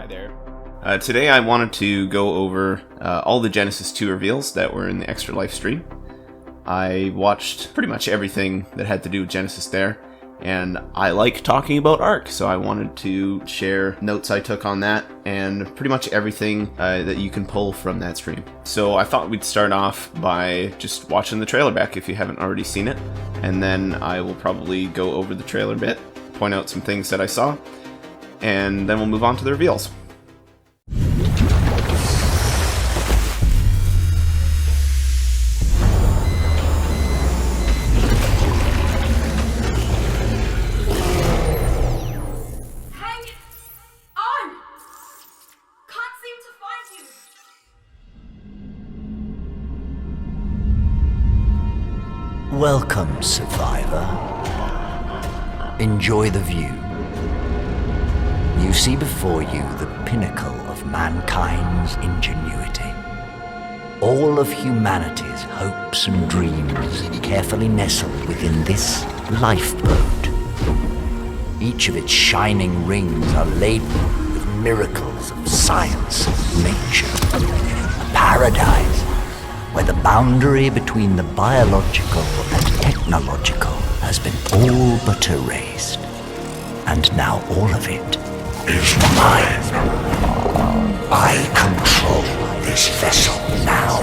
there. Today I wanted to go over all the Genesis 2 reveals that were in the ExtraLife stream. I watched pretty much everything that had to do with Genesis there, and I like talking about Ark, so I wanted to share notes I took on that and pretty much everything that you can pull from that stream. So I thought we'd start off by just watching the trailer back if you haven't already seen it, and then I will probably go over the trailer bit, point out some things that I saw, and then we'll move on to the reveals. Welcome, survivor. Enjoy the view. You see before you the pinnacle of mankind's ingenuity. All of humanity's hopes and dreams carefully nestled within this lifeboat. Each of its shining rings are laden with miracles of science and nature. A paradise where the boundary between the biological and technological has been all but erased. And now all of it is mine. I control this vessel now.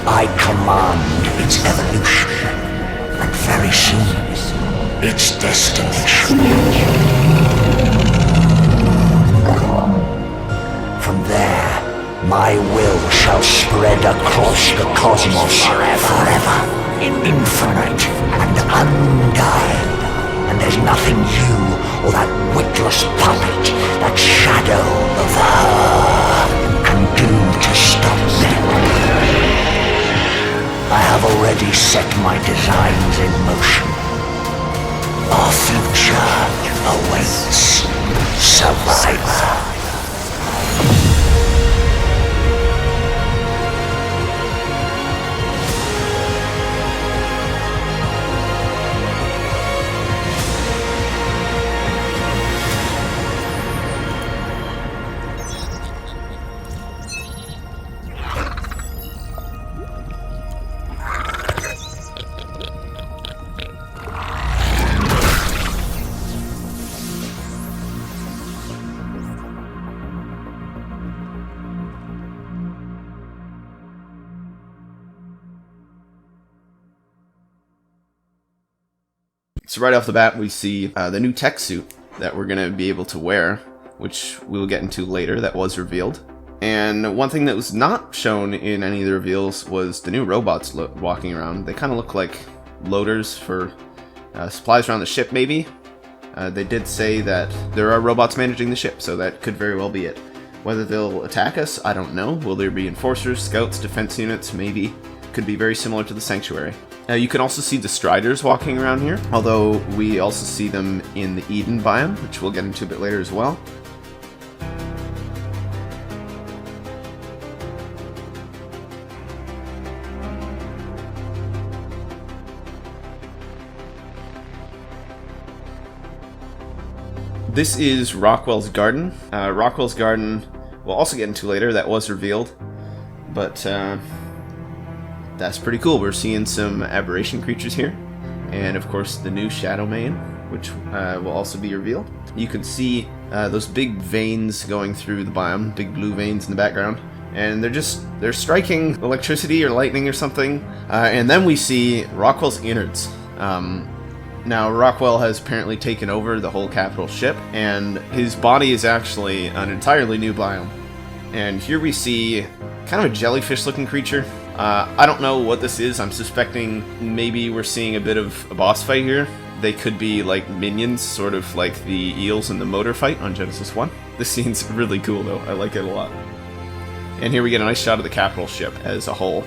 I command its evolution, and very soon, its destination. From there, my will shall spread across the cosmos forever, infinite and undying. And there's nothing you or that witless puppet, that shadow of her, can do to stop me. I have already set my designs in motion. Our future awaits, survivor. So right off the bat, we see the new tech suit that we're going to be able to wear, which we'll get into later, that was revealed. And one thing that was not shown in any of the reveals was the new robots walking around. They kind of look like loaders for supplies around the ship, maybe. They did say that there are robots managing the ship, so that could very well be it. Whether they'll attack us, I don't know. Will there be enforcers, scouts, defense units? Maybe. Could be very similar to the Sanctuary. You can also see the Striders walking around here, although we also see them in the Eden biome, which we'll get into a bit later as well. This is Rockwell's garden. Rockwell's garden we'll also get into later, that was revealed, but that's pretty cool. We're seeing some aberration creatures here, and of course the new Shadow Main, which will also be revealed. You can see those big veins going through the biome, big blue veins in the background, and they're striking electricity or lightning or something. And then we see Rockwell's innards. Now Rockwell has apparently taken over the whole capital ship, and his body is actually an entirely new biome. And here we see kind of a jellyfish looking creature. I don't know what this is. I'm suspecting maybe we're seeing a bit of a boss fight here. They could be like minions, sort of like the eels in the motor fight on Genesis 1. This scene's really cool though. I like it a lot. And here we get a nice shot of the capital ship as a whole.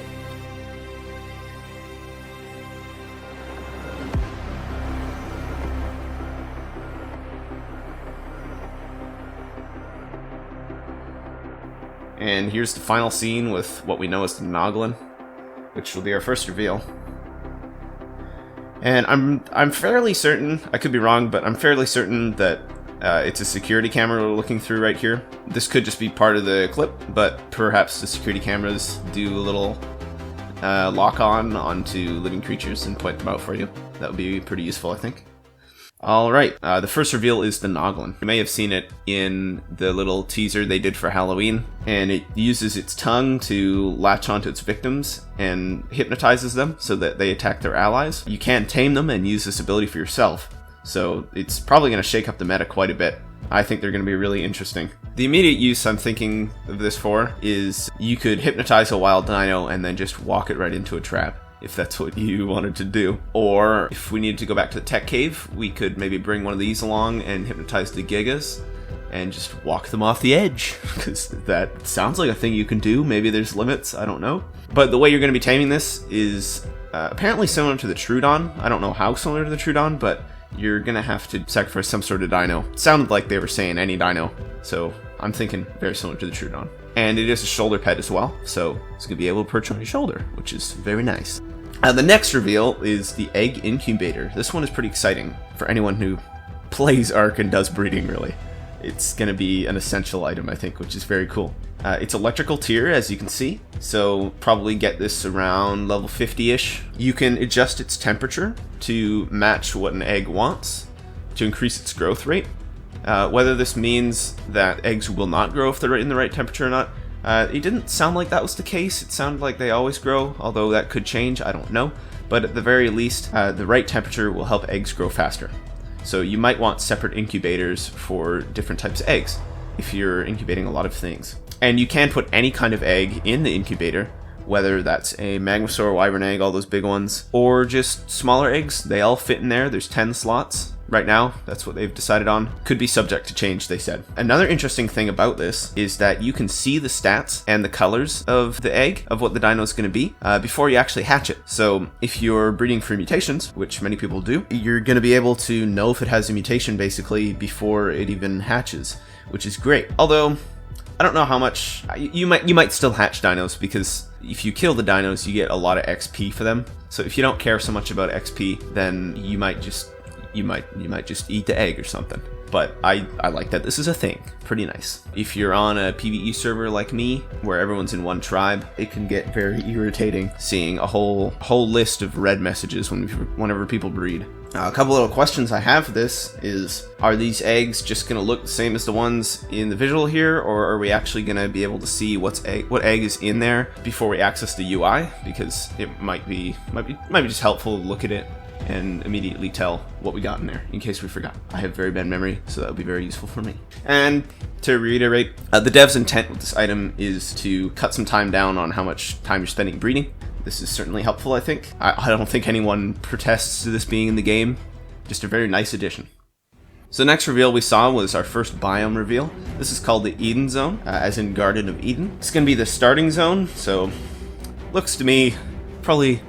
And here's the final scene with what we know as the Noglin, which will be our first reveal. And I'm fairly certain, I could be wrong, but I'm fairly certain that It's a security camera we're looking through right here. This could just be part of the clip, but perhaps the security cameras do a little lock onto living creatures and point them out for you. That would be pretty useful, I think. Alright, the first reveal is the Noglin. You may have seen it in the little teaser they did for Halloween, and it uses its tongue to latch onto its victims and hypnotizes them so that they attack their allies. You can tame them and use this ability for yourself, so it's probably going to shake up the meta quite a bit. I think they're going to be really interesting. The immediate use I'm thinking of this for is you could hypnotize a wild dino and then just walk it right into a trap, if that's what you wanted to do. Or if we needed to go back to the tech cave, we could maybe bring one of these along and hypnotize the Gigas and just walk them off the edge, because that sounds like a thing you can do. Maybe there's limits, I don't know. But the way you're going to be taming this is apparently similar to the Trudon. I don't know how similar to the Trudon, but you're going to have to sacrifice some sort of dino. It sounded like they were saying any dino, so I'm thinking very similar to the Trudon. And it is a shoulder pet as well, so it's going to be able to perch on your shoulder, which is very nice. The next reveal is the egg incubator. This one is pretty exciting for anyone who plays Ark and does breeding, really. It's going to be an essential item, I think, which is very cool. It's electrical tier, as you can see, so probably get this around level 50-ish. You can adjust its temperature to match what an egg wants, to increase its growth rate. Whether this means that eggs will not grow if they're in the right temperature or not, it didn't sound like that was the case. It sounded like they always grow, although that could change, I don't know. But at the very least, the right temperature will help eggs grow faster. So you might want separate incubators for different types of eggs if you're incubating a lot of things. And you can put any kind of egg in the incubator, whether that's a Magmasaur, Wyvern egg, all those big ones, or just smaller eggs. They all fit in there. There's 10 slots. Right now, that's what they've decided on. Could be subject to change, they said. Another interesting thing about this is that you can see the stats and the colors of the egg, of what the dino is going to be, before you actually hatch it. So if you're breeding for mutations, which many people do, you're going to be able to know if it has a mutation basically before it even hatches, which is great. Although, I don't know how much... You might still hatch dinos, because if you kill the dinos, you get a lot of XP for them. So if you don't care so much about XP, then you might just... You might just eat the egg or something. But I like that this is a thing. Pretty nice. If you're on a PvE server like me, where everyone's in one tribe, it can get very irritating seeing a whole list of red messages whenever people breed. A couple little questions I have for this is, are these eggs just going to look the same as the ones in the visual here, or are we actually going to be able to see what egg is in there before we access the UI? Because it might be just helpful to look at it and immediately tell what we got in there, in case we forgot. I have very bad memory, so that would be very useful for me. And to reiterate, the dev's intent with this item is to cut some time down on how much time you're spending breeding. This is certainly helpful, I think. I don't think anyone protests to this being in the game. Just a very nice addition. So the next reveal we saw was our first biome reveal. This is called the Eden Zone, as in Garden of Eden. It's going to be the starting zone, so looks to me probably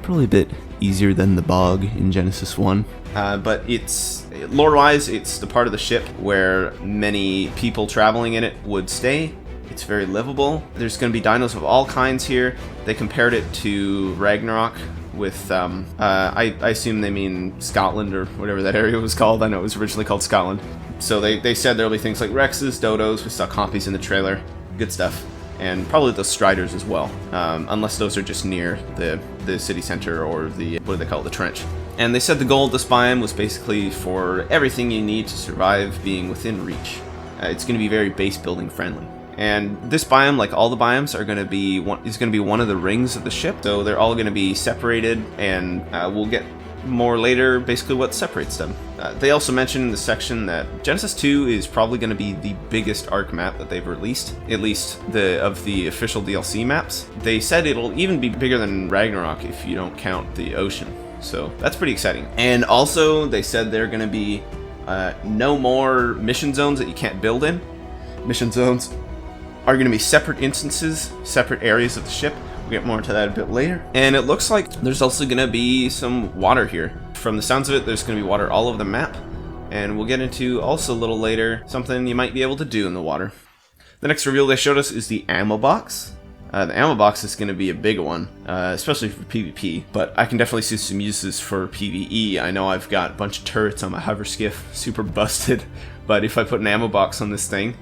a bit easier than the bog in Genesis 1. But it's, lore-wise, it's the part of the ship where many people traveling in it would stay. It's very livable. There's going to be dinos of all kinds here. They compared it to Ragnarok with, I assume they mean Scotland or whatever that area was called. I know it was originally called Scotland. So they said there'll be things like Rexes, Dodos. We saw copies in the trailer. Good stuff. And probably the Striders as well, unless those are just near the city center or the, what do they call it, the trench. And they said the goal of this biome was basically for everything you need to survive being within reach. It's going to be very base building friendly. And this biome, like all the biomes, is going to be one of the rings of the ship. So they're all going to be separated, and we'll get more later basically what separates them. They also mentioned in the section that Genesis 2 is probably going to be the biggest Ark map that they've released, at least of the official DLC maps. They said it'll even be bigger than Ragnarok if you don't count the ocean, so that's pretty exciting. And also they said there are going to be no more mission zones that you can't build in. Mission zones are going to be separate instances, separate areas of the ship. We'll get more into that a bit later. And it looks like there's also going to be some water here. From the sounds of it, there's going to be water all over the map. And we'll get into also a little later something you might be able to do in the water. The next reveal they showed us is the ammo box. The ammo box is going to be a big one, especially for PvP, but I can definitely see some uses for PvE. I know I've got a bunch of turrets on my hover skiff, super busted, But if I put an ammo box on this thing,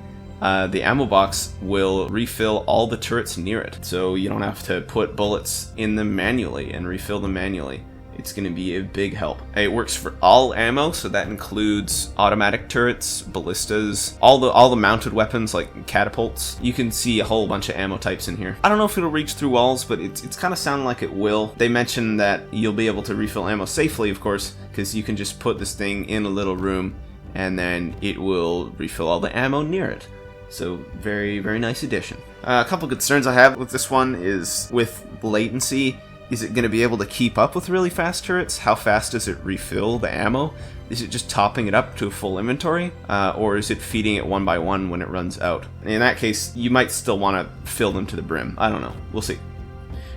the ammo box will refill all the turrets near it. So you don't have to put bullets in them manually and refill them manually. It's going to be a big help. It works for all ammo, so that includes automatic turrets, ballistas, all the mounted weapons like catapults. You can see a whole bunch of ammo types in here. I don't know if it'll reach through walls, but it's kind of sounding like it will. They mentioned that you'll be able to refill ammo safely, of course, because you can just put this thing in a little room and then it will refill all the ammo near it. So very, very nice addition. A couple concerns I have with this one is with latency. Is it going to be able to keep up with really fast turrets? How fast does it refill the ammo? Is it just topping it up to a full inventory? Or is it feeding it one by one when it runs out? In that case, you might still want to fill them to the brim. I don't know. We'll see.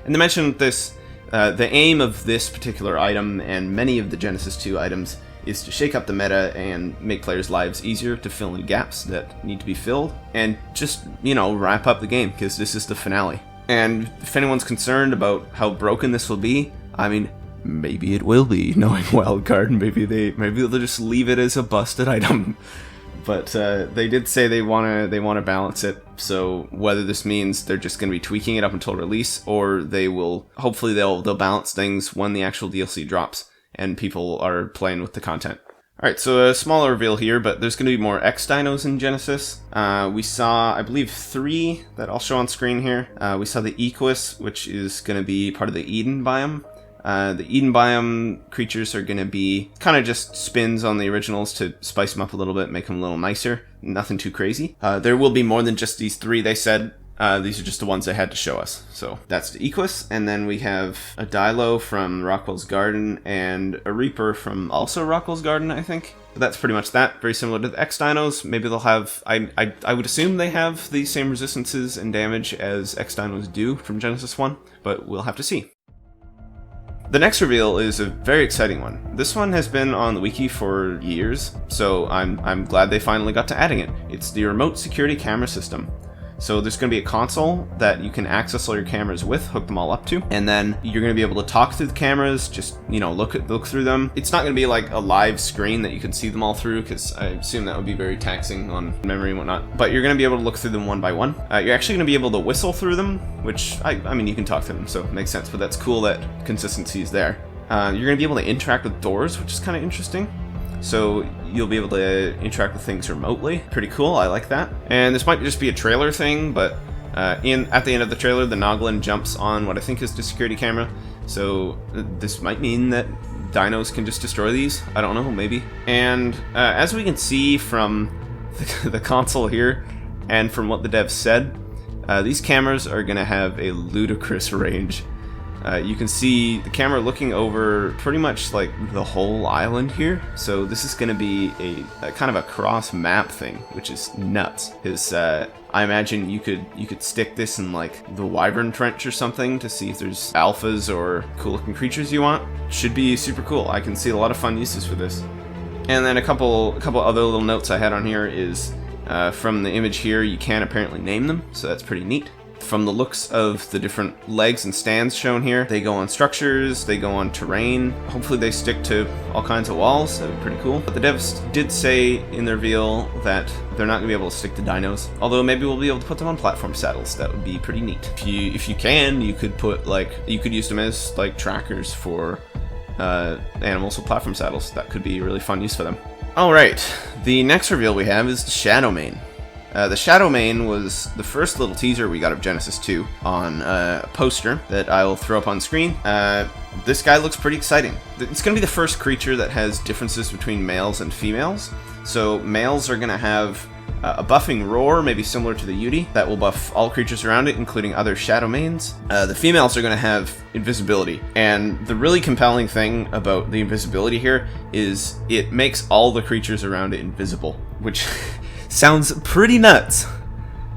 And they mentioned this, the aim of this particular item and many of the Genesis 2 items is to shake up the meta and make players' lives easier to fill in gaps that need to be filled. And just, wrap up the game, because this is the finale. And if anyone's concerned about how broken this will be, I mean, maybe it will be, knowing Wildcard. Maybe they'll just leave it as a busted item. But they did say they wanna balance it. So whether this means they're just gonna be tweaking it up until release, or hopefully they'll balance things when the actual DLC drops and people are playing with the content. Alright, so a smaller reveal here, but there's going to be more X-Dinos in Genesis. We saw, I believe, 3 that I'll show on screen here. We saw the Equus, which is going to be part of the Eden biome. The Eden biome creatures are going to be kind of just spins on the originals to spice them up a little bit, make them a little nicer. Nothing too crazy. There will be more than just these 3, they said. These are just the ones they had to show us. So that's the Equus, and then we have a Dilo from Rockwell's Garden and a Reaper from also Rockwell's Garden, I think. But that's pretty much that. Very similar to the X-Dinos. Maybe they'll have, I would assume they have the same resistances and damage as X-Dinos do from Genesis 1, but we'll have to see. The next reveal is a very exciting one. This one has been on the wiki for years, so I'm glad they finally got to adding it. It's the remote security camera system. So there's going to be a console that you can access all your cameras with, hook them all up to, and then you're going to be able to talk through the cameras, just, look through them. It's not going to be like a live screen that you can see them all through, because I assume that would be very taxing on memory and whatnot. But you're going to be able to look through them one by one. You're actually going to be able to whistle through them, which, I mean, you can talk to them, so it makes sense, but that's cool that consistency is there. You're going to be able to interact with doors, which is kind of interesting. So you'll be able to interact with things remotely. Pretty cool, I like that. And this might just be a trailer thing, but at the end of the trailer, the Noglin jumps on what I think is the security camera. So this might mean that dinos can just destroy these. I don't know, maybe. And as we can see from the console here, and from what the devs said, these cameras are going to have a ludicrous range. You can see the camera looking over pretty much like the whole island here. So this is going to be a kind of a cross map thing, which is nuts. Because I imagine you could stick this in like the Wyvern Trench or something to see if there's alphas or cool looking creatures you want. Should be super cool. I can see a lot of fun uses for this. And then a couple other little notes I had on here is from the image here, you can apparently name them, so that's pretty neat. From the looks of the different legs and stands shown here, they go on structures, they go on terrain. Hopefully they stick to all kinds of walls. That would be pretty cool. But the devs did say in their reveal that they're not going to be able to stick to dinos. Although maybe we'll be able to put them on platform saddles. That would be pretty neat. If you can, you could put you could use them as like trackers for animals with platform saddles. That could be a really fun use for them. Alright, the next reveal we have is the Shadow Mane. The Shadow Mane was the first little teaser we got of Genesis 2 on a poster that I'll throw up on screen. This guy looks pretty exciting. It's going to be the first creature that has differences between males and females. So males are going to have a buffing roar, maybe similar to the Yudi, that will buff all creatures around it, including other Shadow Manes. The females are going to have invisibility. And the really compelling thing about the invisibility here is it makes all the creatures around it invisible, which... sounds pretty nuts.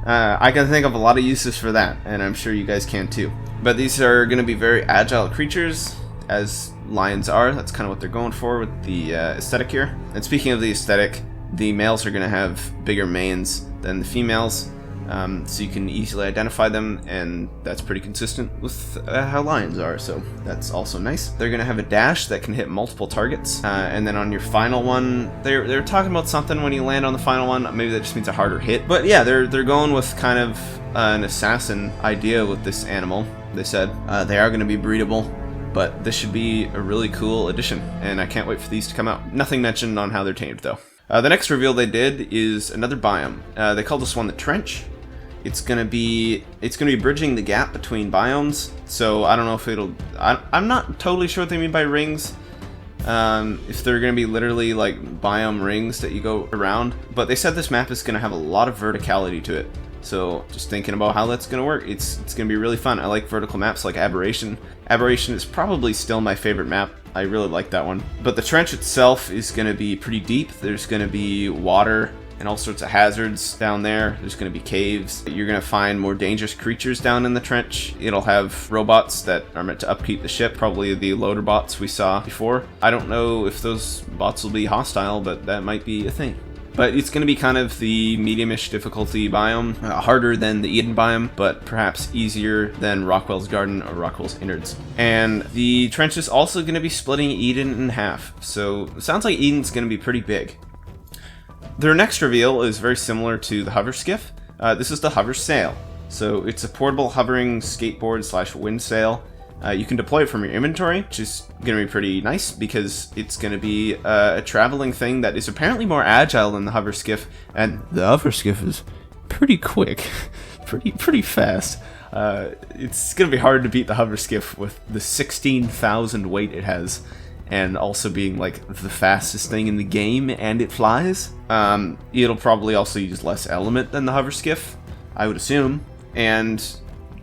I can think of a lot of uses for that, and I'm sure you guys can too. But these are going to be very agile creatures, as lions are. That's kind of what they're going for with the aesthetic here. And speaking of the aesthetic, the males are going to have bigger manes than the females. So you can easily identify them, and that's pretty consistent with how lions are, so that's also nice. They're going to have a dash that can hit multiple targets, and then on your final one, they're talking about something when you land on the final one. Maybe that just means a harder hit, but yeah, they're going with kind of an assassin idea with this animal. They said they are going to be breedable, but this should be a really cool addition, and I can't wait for these to come out. Nothing mentioned on how they're tamed, though. The next reveal they did is another biome. They called this one the Trench. It's gonna be bridging the gap between biomes. So I don't know if it'll. I'm not totally sure what they mean by rings. If they're gonna be literally like biome rings that you go around. But they said this map is gonna have a lot of verticality to it. So just thinking about how that's gonna work, it's gonna be really fun. I like vertical maps like Aberration. Aberration is probably still my favorite map. I really like that one. But the trench itself is gonna be pretty deep. There's gonna be water and all sorts of hazards down there. There's going to be caves. You're going to find more dangerous creatures down in the trench. It'll have robots that are meant to upkeep the ship, probably the loader bots we saw before. I don't know if those bots will be hostile, but that might be a thing. But it's going to be kind of the medium-ish difficulty biome, harder than the Eden biome, but perhaps easier than Rockwell's Garden or Rockwell's Innards. And the trench is also going to be splitting Eden in half, so it sounds like Eden's going to be pretty big. Their next reveal is very similar to the hover skiff. This is the hover sail. So it's a portable hovering skateboard / wind sail. You can deploy it from your inventory, which is going to be pretty nice because it's going to be a traveling thing that is apparently more agile than the hover skiff, and the hover skiff is pretty quick, pretty fast. It's going to be hard to beat the hover skiff with the 16,000 weight it has, and also being like the fastest thing in the game, and it flies. It'll probably also use less element than the hover skiff, I would assume. And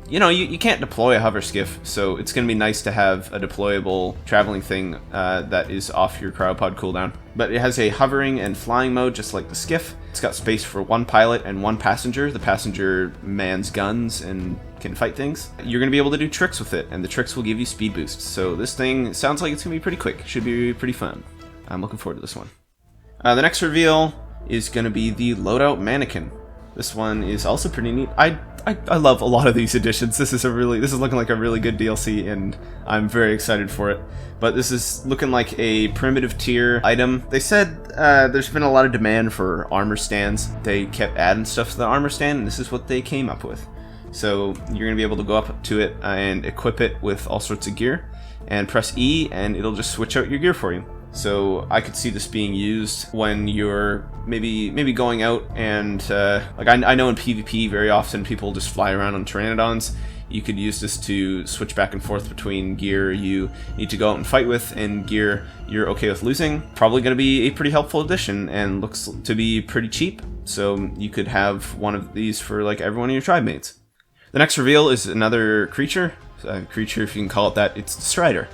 you know, you can't deploy a hover skiff, so it's going to be nice to have a deployable traveling thing that is off your cryopod cooldown. But it has a hovering and flying mode just like the skiff. It's got space for one pilot and one passenger. The passenger mans guns and can fight things. You're going to be able to do tricks with it, and the tricks will give you speed boosts. So this thing sounds like it's going to be pretty quick. Should be pretty fun. I'm looking forward to this one. The next reveal is going to be the loadout mannequin. This one is also pretty neat. I love a lot of these additions. This is looking like a really good DLC, and I'm very excited for it. But this is looking like a primitive tier item. They said there's been a lot of demand for armor stands. They kept adding stuff to the armor stand, and this is what they came up with. So you're going to be able to go up to it and equip it with all sorts of gear, and press E, and it'll just switch out your gear for you. So I could see this being used when you're maybe going out and like I know in PvP very often people just fly around on Pteranodons. You could use this to switch back and forth between gear you need to go out and fight with and gear you're okay with losing. Probably going to be a pretty helpful addition, and looks to be pretty cheap. So you could have one of these for like every one of your tribe mates. The next reveal is another creature. Creature, if you can call it that. It's the Strider.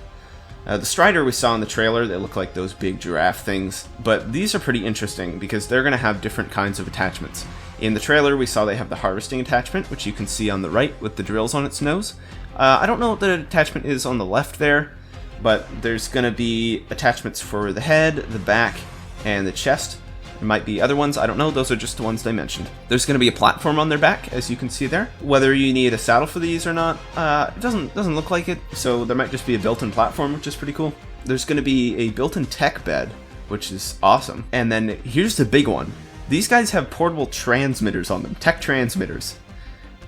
The Strider we saw in the trailer, they look like those big giraffe things, but these are pretty interesting because they're going to have different kinds of attachments. In the trailer we saw they have the harvesting attachment, which you can see on the right with the drills on its nose. I don't know what the attachment is on the left there, but there's going to be attachments for the head, the back, and the chest. There might be other ones, I don't know, those are just the ones they mentioned. There's going to be a platform on their back, as you can see there. Whether you need a saddle for these or not, it doesn't look like it, so there might just be a built-in platform, which is pretty cool. There's going to be a built-in tech bed, which is awesome. And then here's the big one. These guys have portable transmitters on them, tech transmitters.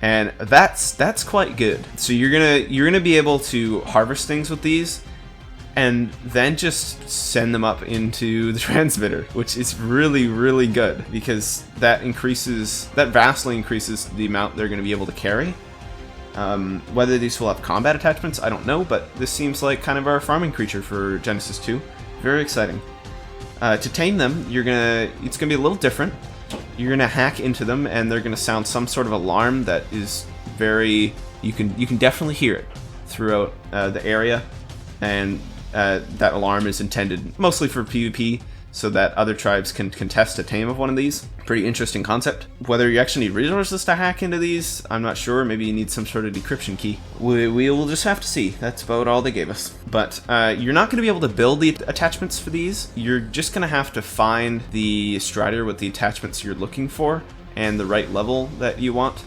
And that's quite good. So you're gonna be able to harvest things with these, and then just send them up into the transmitter, which is really, really good because that vastly increases the amount they're going to be able to carry. Whether these will have combat attachments, I don't know, but this seems like kind of our farming creature for Genesis 2. Very exciting. To tame them, it's gonna be a little different. You're gonna hack into them, and they're gonna sound some sort of alarm that is very. You can definitely hear it throughout the area, and that alarm is intended mostly for PvP, so that other tribes can contest a tame of one of these. Pretty interesting concept. Whether you actually need resources to hack into these, I'm not sure. Maybe you need some sort of decryption key. We will just have to see. That's about all they gave us. But you're not going to be able to build the attachments for these. You're just going to have to find the Strider with the attachments you're looking for. and the right level that you want.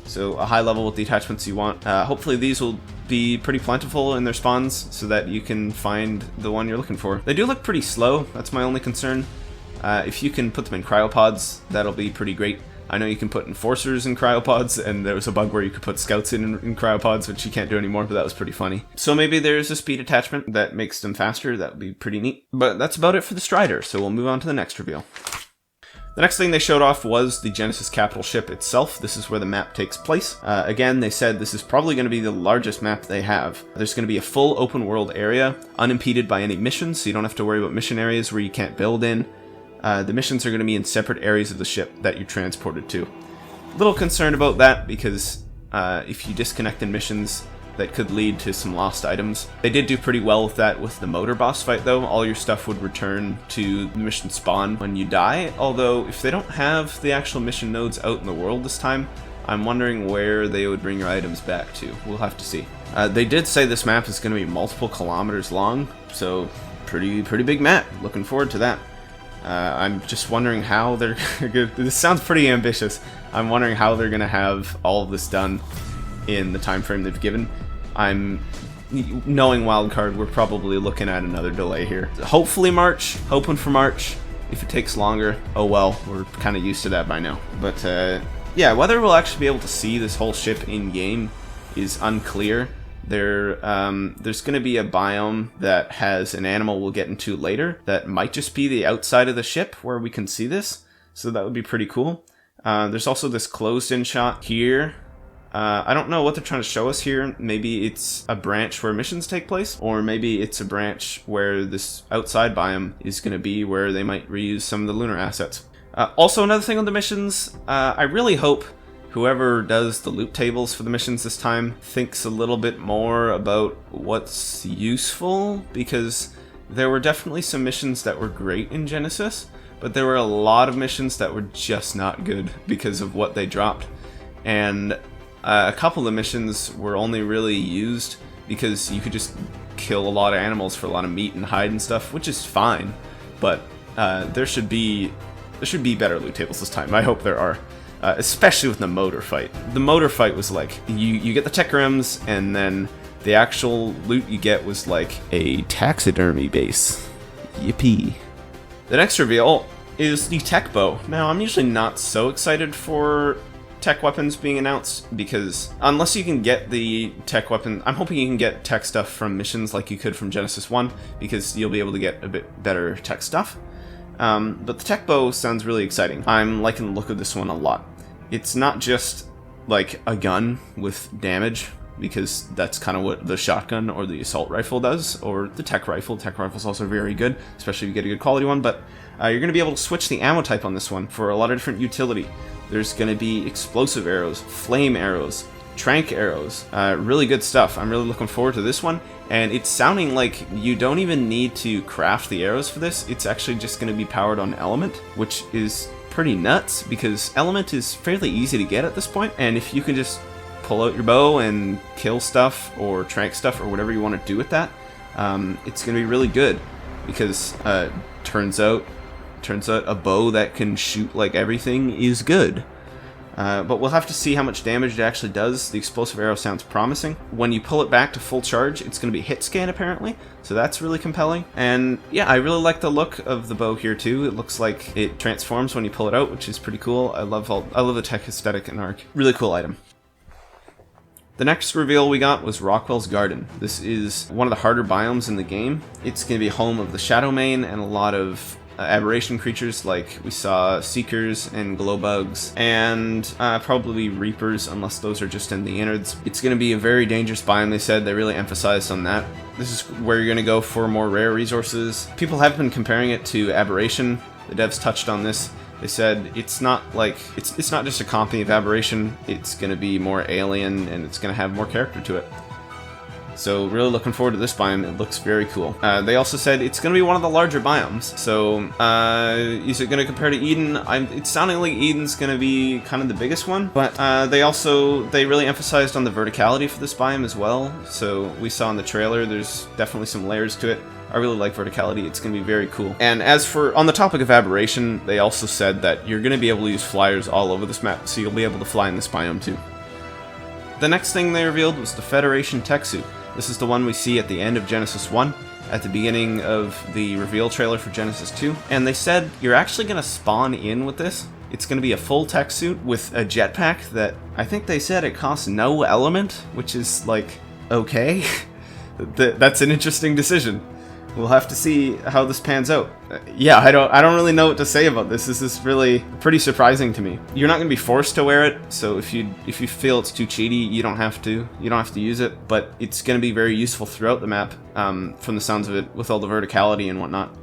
So a high level with the attachments you want. Hopefully these will be pretty plentiful in their spawns so that you can find the one you're looking for. They do look pretty slow, that's my only concern. If you can put them in cryopods, that'll be pretty great. I know you can put enforcers in cryopods, and there was a bug where you could put scouts in cryopods, which you can't do anymore, but that was pretty funny. So maybe there's a speed attachment that makes them faster. That would be pretty neat. But that's about it for the Strider, so we'll move on to the next reveal. The next thing they showed off was the Genesis capital ship itself. This is where the map takes place. Again, they said this is probably going to be the largest map they have. There's going to be a full open world area, unimpeded by any missions, so you don't have to worry about mission areas where you can't build in. The missions are going to be in separate areas of the ship that you're transported to. A little concerned about that because if you disconnect in missions, that could lead to some lost items. They did do pretty well with that with the motor boss fight though. All your stuff would return to the mission spawn when you die, although if they don't have the actual mission nodes out in the world this time, I'm wondering where they would bring your items back to. We'll have to see. They did say this map is going to be multiple kilometers long, so pretty big map. Looking forward to that. I'm just wondering how they're good. This sounds pretty ambitious. I'm wondering how they're going to have all of this done in the time frame they've given. Knowing Wildcard, we're probably looking at another delay here. Hopefully March, hoping for March. If it takes longer, oh well, we're kind of used to that by now. But yeah, whether we'll actually be able to see this whole ship in-game is unclear. There's going to be a biome that has an animal we'll get into later that might just be the outside of the ship where we can see this, so that would be pretty cool. There's also this closed-in shot here. I don't know what they're trying to show us here. Maybe it's a branch where missions take place, or maybe it's a branch where this outside biome is going to be where they might reuse some of the lunar assets. Also, another thing on the missions, I really hope whoever does the loot tables for the missions this time thinks a little bit more about what's useful, because there were definitely some missions that were great in Genesis, but there were a lot of missions that were just not good because of what they dropped. And a couple of the missions were only really used because you could just kill a lot of animals for a lot of meat and hide and stuff, which is fine, but there should be better loot tables this time. I hope there are. Especially with the motor fight. The motor fight was like, you get the tech rims, and then the actual loot you get was like a taxidermy base. Yippee. The next reveal is the tech bow. Now, I'm usually not so excited for tech weapons being announced, because unless you can get the tech weapon, I'm hoping you can get tech stuff from missions like you could from Genesis 1, because you'll be able to get a bit better tech stuff. But the tech bow sounds really exciting. I'm liking the look of this one a lot. It's not just like a gun with damage, because that's kind of what the shotgun or the assault rifle does, or the tech rifle. Tech rifle's also very good, especially if you get a good quality one, but you're going to be able to switch the ammo type on this one for a lot of different utility. There's going to be explosive arrows, flame arrows, trank arrows, really good stuff. I'm really looking forward to this one, and it's sounding like you don't even need to craft the arrows for this. It's actually just going to be powered on element, which is pretty nuts, because element is fairly easy to get at this point, and if you can just pull out your bow and kill stuff or trank stuff or whatever you want to do with that, it's going to be really good, because turns out a bow that can shoot like everything is good. But we'll have to see how much damage it actually does. The explosive arrow sounds promising. When you pull it back to full charge, it's going to be hit scan apparently, so that's really compelling. And yeah, I really like the look of the bow here too. It looks like it transforms when you pull it out, which is pretty cool. I love the tech aesthetic in Ark. Really cool item. The next reveal we got was Rockwell's Garden. This is one of the harder biomes in the game. It's going to be home of the Shadow Mane and a lot of aberration creatures, like we saw Seekers and Glowbugs, and probably Reapers, unless those are just in the Innards. It's going to be a very dangerous biome, they said. They really emphasized on that. This is where you're going to go for more rare resources. People have been comparing it to Aberration. The devs touched on this. They said it's not like it's not just a copy of Aberration. It's going to be more alien, and it's going to have more character to it. So really looking forward to this biome. It looks very cool. They also said it's going to be one of the larger biomes. So is it going to compare to Eden? It's sounding like Eden's going to be kind of the biggest one. But they really emphasized on the verticality for this biome as well. So we saw in the trailer there's definitely some layers to it. I really like verticality. It's going to be very cool. And as for, on the topic of aberration, they also said that you're going to be able to use flyers all over this map, so you'll be able to fly in this biome too. The next thing they revealed was the Federation tech suit. This is the one we see at the end of Genesis 1, at the beginning of the reveal trailer for Genesis 2, and they said you're actually going to spawn in with this. It's going to be a full tech suit with a jetpack that I think they said it costs no element, which is like, okay. That's an interesting decision. We'll have to see how this pans out. Yeah, I don't really know what to say about this. This is really pretty surprising to me. You're not going to be forced to wear it, so if you feel it's too cheaty, you don't have to use it. But it's going to be very useful throughout the map, from the sounds of it, with all the verticality and whatnot.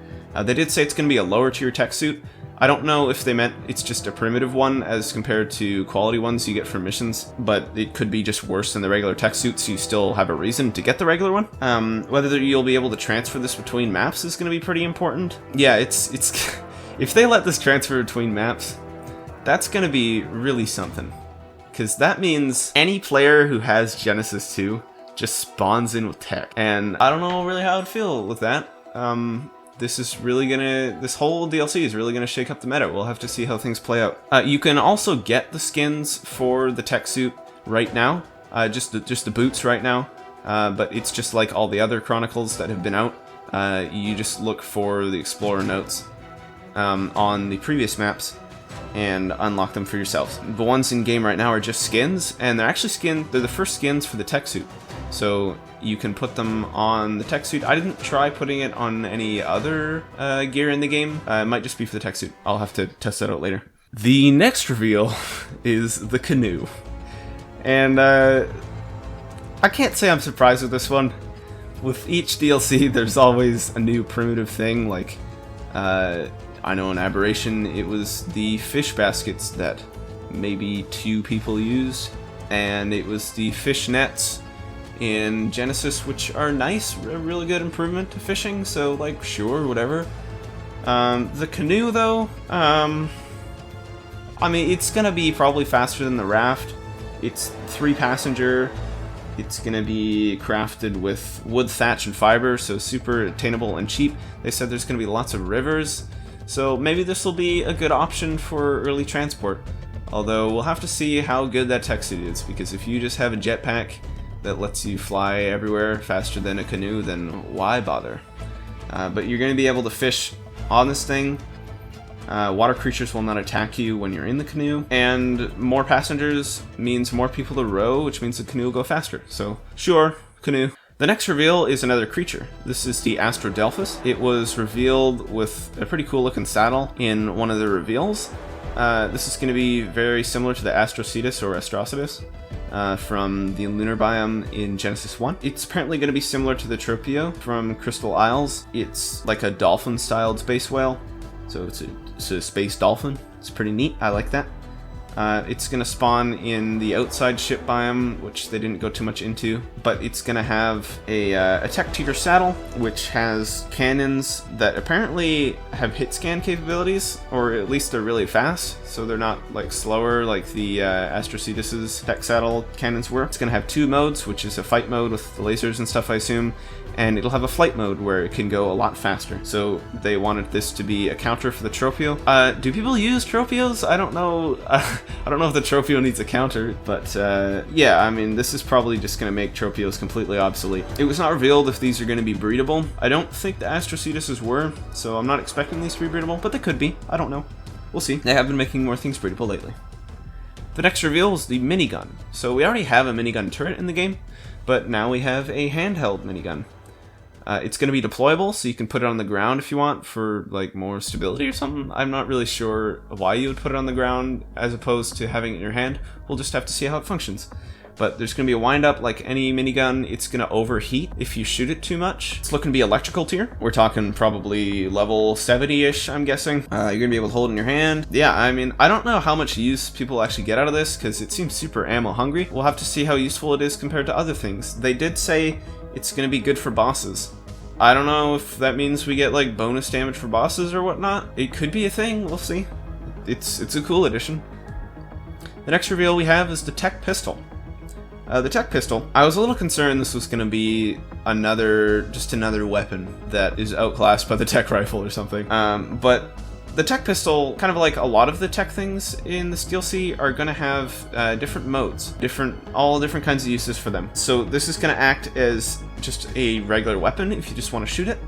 They did say it's going to be a lower tier tech suit. I don't know if they meant it's just a primitive one as compared to quality ones you get from missions, but it could be just worse than the regular tech suit, so you still have a reason to get the regular one. Whether you'll be able to transfer this between maps is going to be pretty important. Yeah, it's if they let this transfer between maps, that's going to be really something. Because that means any player who has Genesis 2 just spawns in with tech. And I don't know really how I'd feel with that. This whole DLC is really gonna shake up the meta. We'll have to see how things play out. You can also get the skins for the tech suit right now, just the boots right now. But it's just like all the other Chronicles that have been out. You just look for the Explorer notes on the previous maps and unlock them for yourselves. The ones in game right now are just skins, and they're actually they're the first skins for the tech suit. So you can put them on the tech suit. I didn't try putting it on any other gear in the game. It might just be for the tech suit. I'll have to test that out later. The next reveal is the canoe. And I can't say I'm surprised with this one. With each DLC, there's always a new primitive thing. Like, I know in Aberration, it was the fish baskets that maybe 2 people used. And it was the fish nets in Genesis, which are nice, a really good improvement to fishing, so like, sure, whatever. The canoe though, I mean, it's gonna be probably faster than the raft. It's 3-passenger, it's gonna be crafted with wood, thatch, and fiber, so super attainable and cheap. They said there's gonna be lots of rivers, so maybe this will be a good option for early transport. Although, we'll have to see how good that tech suit is, because if you just have a jetpack that lets you fly everywhere faster than a canoe, then why bother? But you're going to be able to fish on this thing. Water creatures will not attack you when you're in the canoe, and more passengers means more people to row, which means the canoe will go faster. So sure, canoe. The next reveal is another creature. This is the Astrodelphus. It was revealed with a pretty cool looking saddle in one of the reveals. This is going to be very similar to the Astrocetus or Astrocetus from the lunar biome in Genesis 1. It's apparently going to be similar to the Tropio from Crystal Isles. It's like a dolphin-styled space whale, so it's a space dolphin. It's pretty neat. I like that. It's going to spawn in the outside ship biome, which they didn't go too much into, but it's going to have a tech tier saddle, which has cannons that apparently have hit scan capabilities, or at least they're really fast, so they're not like slower like the Astrocetus's tech saddle cannons were. It's going to have 2 modes, which is a fight mode with the lasers and stuff, I assume, and it'll have a flight mode where it can go a lot faster. So they wanted this to be a counter for the Tropio. Do people use Tropios? I don't know. I don't know if the Tropio needs a counter, but yeah, I mean, this is probably just going to make Tropios completely obsolete. It was not revealed if these are going to be breedable. I don't think the Astrocetuses were, so I'm not expecting these to be breedable, but they could be. I don't know. We'll see. They have been making more things breedable lately. The next reveal is the minigun. So we already have a minigun turret in the game, but now we have a handheld minigun. It's going to be deployable, so you can put it on the ground if you want for like more stability or something. I'm not really sure why you would put it on the ground as opposed to having it in your hand. We'll just have to see how it functions. But there's going to be a wind-up like any minigun. It's going to overheat if you shoot it too much. It's looking to be electrical tier. We're talking probably level 70-ish, I'm guessing. You're going to be able to hold it in your hand. Yeah, I mean, I don't know how much use people actually get out of this because it seems super ammo hungry. We'll have to see how useful it is compared to other things. They did say it's going to be good for bosses. I don't know if that means we get like bonus damage for bosses or whatnot. It could be a thing, we'll see. It's a cool addition. The next reveal we have is the tech pistol. The tech pistol, I was a little concerned this was going to be just another weapon that is outclassed by the tech rifle or something. But the tech pistol, kind of like a lot of the tech things in this DLC, are going to have different modes, all different kinds of uses for them. So this is going to act as just a regular weapon if you just want to shoot it.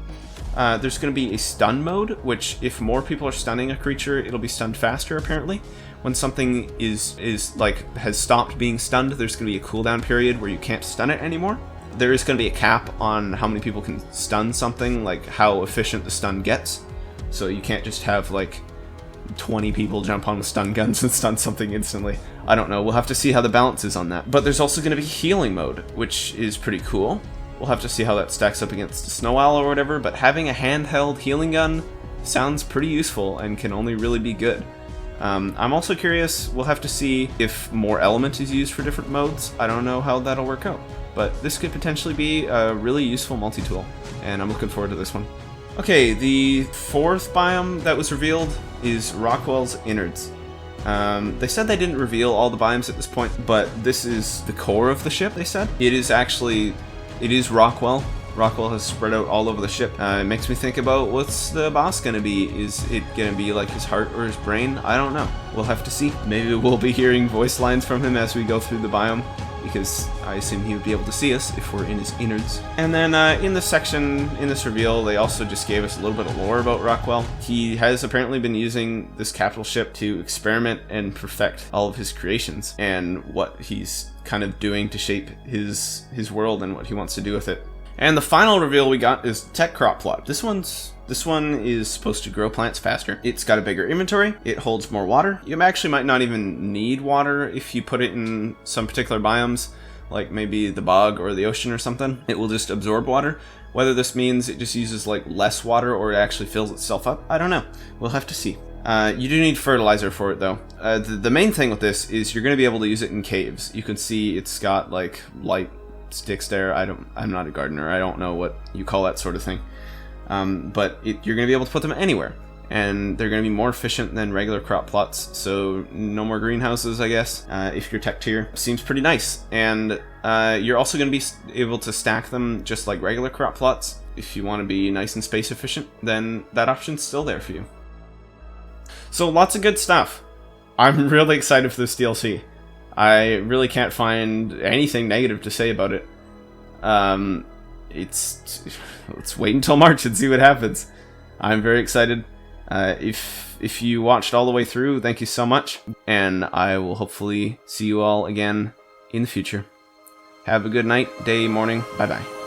There's going to be a stun mode, which if more people are stunning a creature, it'll be stunned faster apparently. When something has stopped being stunned, there's going to be a cooldown period where you can't stun it anymore. There is going to be a cap on how many people can stun something, like how efficient the stun gets. So you can't just have like 20 people jump on with stun guns and stun something instantly. I don't know, we'll have to see how the balance is on that. But there's also going to be healing mode, which is pretty cool. We'll have to see how that stacks up against the Snow Owl or whatever, but having a handheld healing gun sounds pretty useful and can only really be good. I'm also curious, we'll have to see if more element is used for different modes. I don't know how that'll work out, but this could potentially be a really useful multi-tool, and I'm looking forward to this one. Okay, the fourth biome that was revealed is Rockwell's Innards. They said they didn't reveal all the biomes at this point, but this is the core of the ship, they said. It is Rockwell. Rockwell has spread out all over the ship. It makes me think about what's the boss gonna be? Is it gonna be like his heart or his brain? I don't know. We'll have to see. Maybe we'll be hearing voice lines from him as we go through the biome, because I assume he would be able to see us if we're in his innards. And then in this section, in this reveal, they also just gave us a little bit of lore about Rockwell. He has apparently been using this capital ship to experiment and perfect all of his creations, and what he's kind of doing to shape his world and what he wants to do with it. And the final reveal we got is Tech Crop Plot. This one is supposed to grow plants faster. It's got a bigger inventory. It holds more water. You actually might not even need water if you put it in some particular biomes, like maybe the bog or the ocean or something. It will just absorb water. Whether this means it just uses like less water or it actually fills itself up, I don't know. We'll have to see. You do need fertilizer for it though. The main thing with this is you're going to be able to use it in caves. You can see it's got like light sticks there. I'm not a gardener. I don't know what you call that sort of thing. But you're going to be able to put them anywhere, and they're going to be more efficient than regular crop plots. So no more greenhouses, I guess. If you're tech tier, seems pretty nice. And you're also going to be able to stack them just like regular crop plots. If you want to be nice and space efficient, then that option's still there for you. So lots of good stuff. I'm really excited for this DLC. I really can't find anything negative to say about it. Let's wait until March and see what happens. I'm very excited. If you watched all the way through, thank you so much, and I will hopefully see you all again in the future. Have a good night, day, morning. Bye bye.